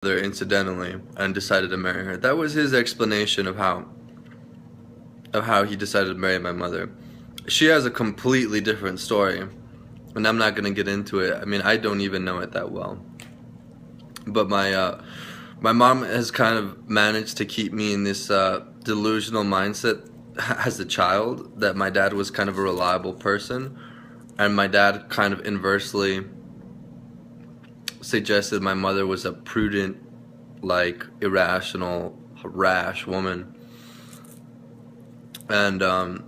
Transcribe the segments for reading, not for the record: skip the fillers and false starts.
her incidentally and decided to marry her. That was his explanation of how he decided to marry my mother. She has a completely different story, and I'm not gonna get into it. I mean, I don't even know it that well. But my mom has kind of managed to keep me in this delusional mindset as a child that my dad was kind of a reliable person, and my dad kind of inversely suggested my mother was a prudent, like irrational, rash woman. And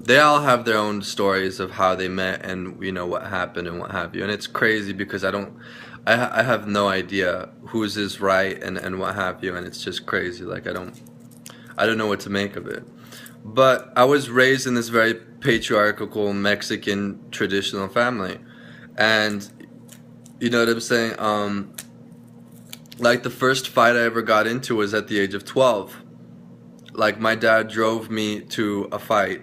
they all have their own stories of how they met and what happened and what have you. And it's crazy because I have no idea whose is right and what have you. And it's just crazy. Like I don't know what to make of it. But I was raised in this very patriarchal Mexican traditional family, and you know what I'm saying. Like the first fight I ever got into was at the age of 12. Like my dad drove me to a fight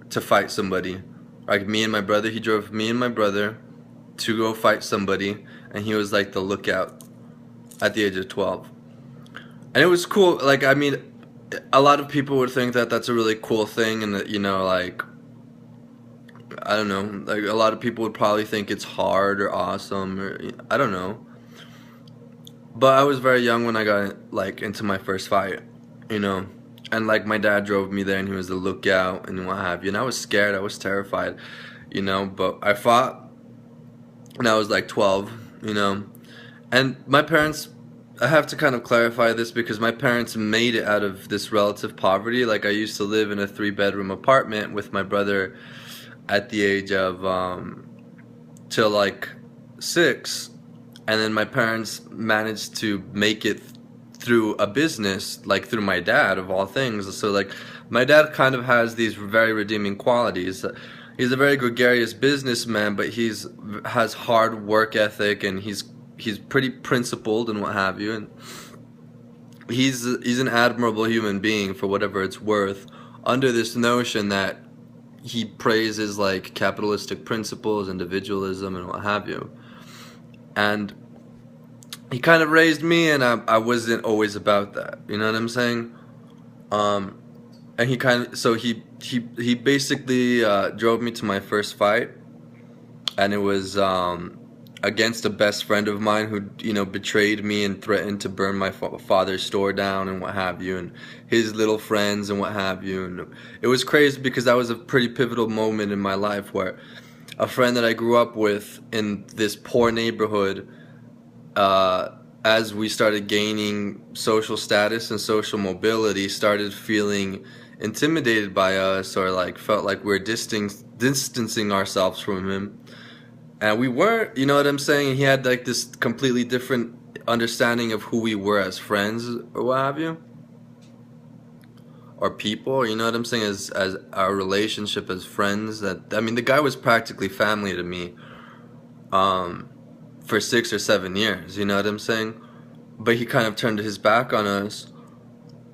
to fight somebody. Like me and my brother, he drove me and my brother to go fight somebody, and he was like the lookout at the age of 12. And it was cool. Like I mean, a lot of people would think that that's a really cool thing, and that like I don't know, like a lot of people would probably think it's hard or awesome, or I don't know. But I was very young when I got like into my first fight, you know. And like my dad drove me there, and he was the lookout and what have you. And I was scared, I was terrified, but I fought when I was like 12. And my parents, I have to kind of clarify this because my parents made it out of this relative poverty. Like I used to live in a 3-bedroom apartment with my brother at the age of till like 6, and then my parents managed to make it through a business, like through my dad of all things. So like my dad kind of has these very redeeming qualities. He's a very gregarious businessman, but has hard work ethic, and he's pretty principled and what have you. And he's an admirable human being for whatever it's worth, under this notion that he praises like capitalistic principles, individualism, and what have you. And he kind of raised me, and I wasn't always about that. You know what I'm saying? And he kind of, so he basically drove me to my first fight, and it was against a best friend of mine who betrayed me and threatened to burn my father's store down and what have you, and his little friends and what have you. And it was crazy because that was a pretty pivotal moment in my life where a friend that I grew up with in this poor neighborhood, as we started gaining social status and social mobility, started feeling intimidated by us, or like felt like we're distancing ourselves from him. And we weren't, you know what I'm saying? He had like this completely different understanding of who we were as friends or what have you, or people, you know what I'm saying, as our relationship as friends. That, I mean, the guy was practically family to me for 6 or 7 years, you know what I'm saying? But he kind of turned his back on us,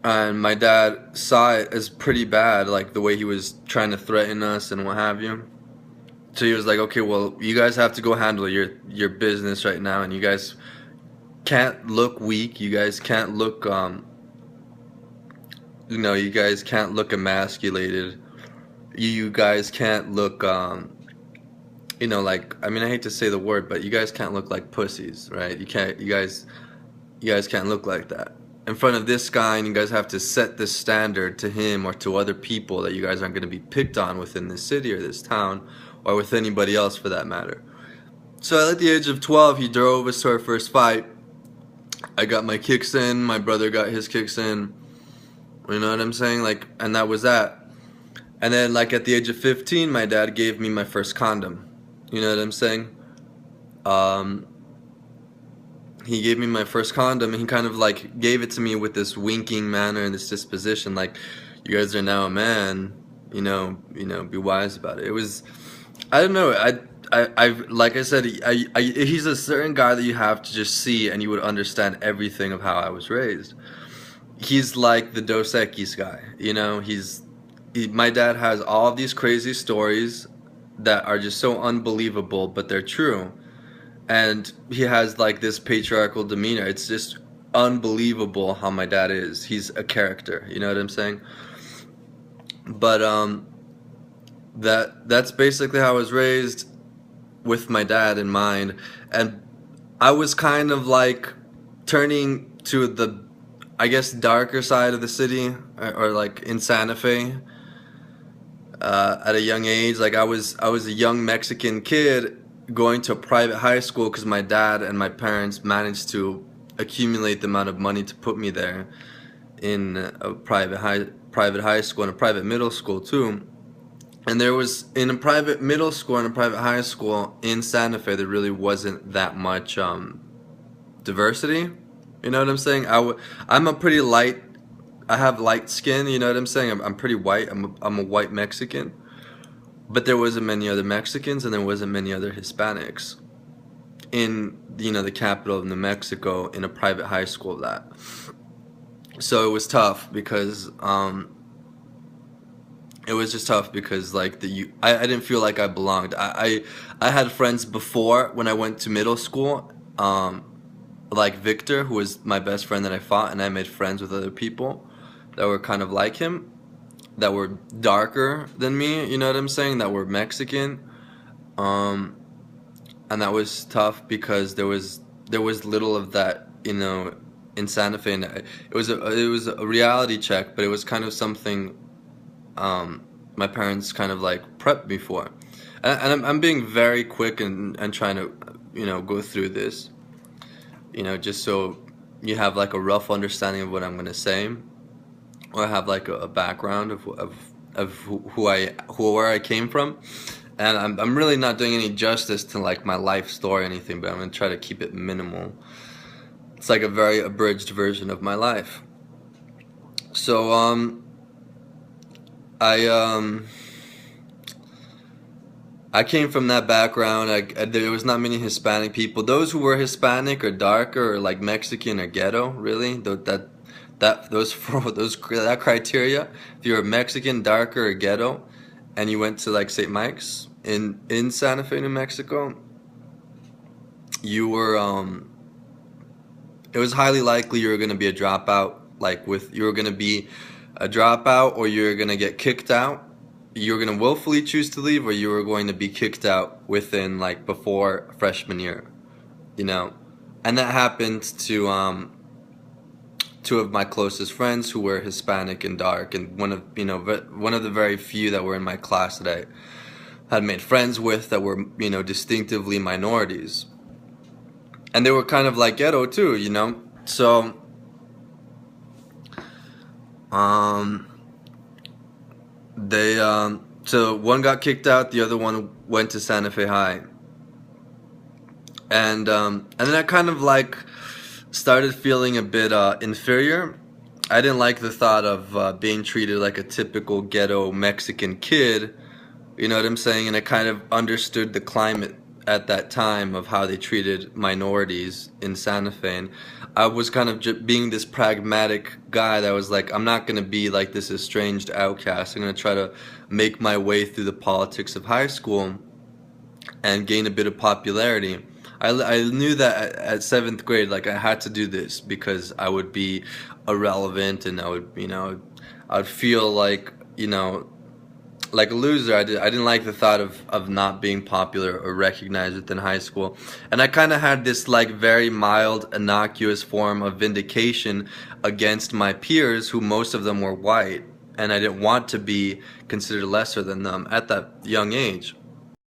and my dad saw it as pretty bad, like the way he was trying to threaten us and what have you. So he was like, okay, well, you guys have to go handle your business right now, and you guys can't look weak. You guys can't look, you guys can't look emasculated. You guys can't look, like, I mean, I hate to say the word, but you guys can't look like pussies, right? You guys can't look like that in front of this guy, and you guys have to set this standard to him or to other people that you guys aren't going to be picked on within this city or this town, or with anybody else for that matter. So at the age of 12, he drove us to our first fight. I got my kicks in, my brother got his kicks in, you know what I'm saying? Like, and that was that. And then like at the age of 15, my dad gave me my first condom, you know what I'm saying? He gave me my first condom, and he kind of like gave it to me with this winking manner and this disposition, like, you guys are now a man, be wise about it. It was, I don't know, I like I said, he's a certain guy that you have to just see, and you would understand everything of how I was raised. He's like the Dos Equis guy, my dad has all of these crazy stories that are just so unbelievable, but they're true. And he has like this patriarchal demeanor. It's just unbelievable how my dad is. He's a character, you know what I'm saying? But that's basically how I was raised, with my dad in mind. And I was kind of like turning to the, I guess, darker side of the city, or like in Santa Fe, at a young age. Like I was a young Mexican kid going to a private high school because my dad and my parents managed to accumulate the amount of money to put me there, in a private high school and a private middle school too. And there was, in a private middle school and a private high school in Santa Fe, there really wasn't that much diversity. You know what I'm saying? I'm a pretty light. I have light skin. You know what I'm saying? I'm pretty white. I'm a white Mexican. But there wasn't many other Mexicans, and there wasn't many other Hispanics in, the capital of New Mexico, in a private high school of that. So it was tough because it was just tough because like I didn't feel like I belonged. I had friends before when I went to middle school, like Victor, who was my best friend that I fought, and I made friends with other people that were kind of like him, that were darker than me, you know what I'm saying, that were Mexican. And that was tough because there was little of that, in Santa Fe. And it was a reality check, but it was kind of something my parents kind of like prepped me for. And I'm being very quick and trying to, go through this, just so you have like a rough understanding of what I'm gonna say, or have like a background of where I came from. And I'm really not doing any justice to like my life story or anything, but I'm gonna try to keep it minimal. It's like a very abridged version of my life. So I came from that background. There was not many Hispanic people. Those who were Hispanic or darker or like Mexican or ghetto, really, that criteria. If you were Mexican, darker, or ghetto, and you went to like St. Mike's in Santa Fe, New Mexico, you were it was highly likely you were going to be a dropout. You were going to be a dropout, or you're going to get kicked out. You were going to willfully choose to leave, or you were going to be kicked out within before freshman year, and that happened to two of my closest friends who were Hispanic and dark, and one of the very few that were in my class that I had made friends with that were distinctively minorities, and they were kind of like ghetto too, so so one got kicked out, the other one went to Santa Fe High, and then I kind of started feeling a bit inferior. I didn't like the thought of being treated like a typical ghetto Mexican kid, you know what I'm saying? And I kind of understood the climate at that time of how they treated minorities in Santa Fe. And I was kind of being this pragmatic guy that was like, I'm not going to be like this estranged outcast. I'm going to try to make my way through the politics of high school and gain a bit of popularity. I knew that at 7th grade, I had to do this because I would be irrelevant, and I would, I'd feel like a loser. I didn't like the thought of not being popular or recognized within high school. And I kind of had this very mild, innocuous form of vindication against my peers, who most of them were white, and I didn't want to be considered lesser than them at that young age.